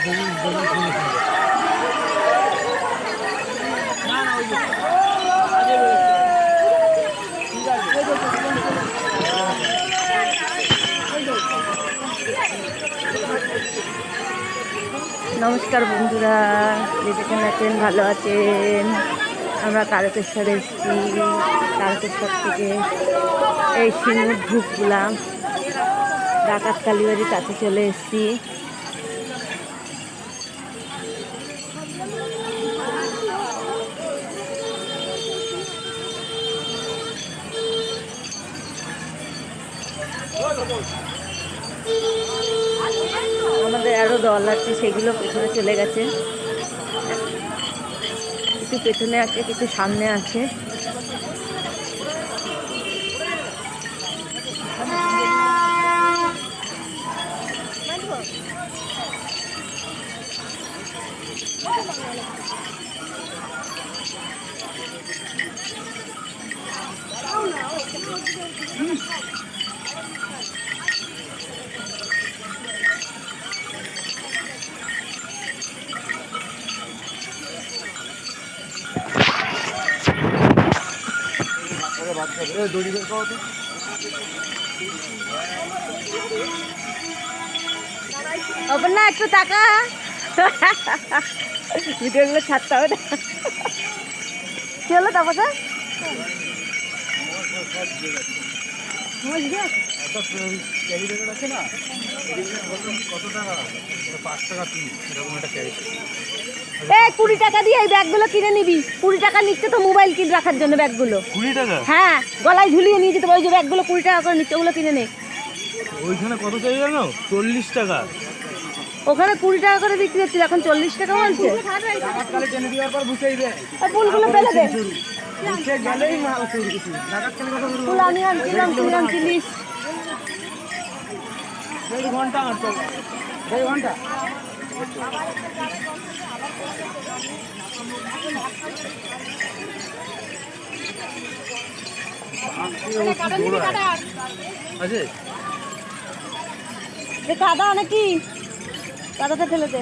নমস্কার বন্ধুরা, যেখানে আছেন ভালো আছেন। আমরা তারকেশ্বর এসেছি। তারকেশ্বর থেকে এই সিঙ্গুর ঢুকলাম, ডাকাত কালীবাড়ির কাছে চলে এসেছি। আমাদের আরও দল আছে, সেগুলো পেছনে চলে গেছে। কিছু পেছনে আছে, কিছু সামনে আছে। না একটু টাকা ভিডিওগুলো ছাড়তে হবে। কি হলো তারপর এই 20 টাকা দিয়ে এই ব্যাগগুলো কিনে নিবি। 20 টাকা নিচ্ছে তো মোবাইল কিনে রাখার জন্য ব্যাগগুলো। 20 টাকা? হ্যাঁ, গলায় ঝুলিয়ে নিয়ে যেতে। ওই যে ব্যাগগুলো 20 টাকা করে নিচ্ছে, ওগুলো কিনে নে। ওইখানে কত চাই জানো? 40 টাকা। ওখানে 20 টাকা করে বিক্রি হচ্ছে, এখন 40 টাকা বলছে। ফুলগুলো ফেলে দে। ফুল আমি আনছিলাম, তুই আনছিলিস। 1.5 ঘন্টা হাঁটতে হবে। 1.5 ঘন্টা। কাদা নাকি? কাদাটা ফেলে দে।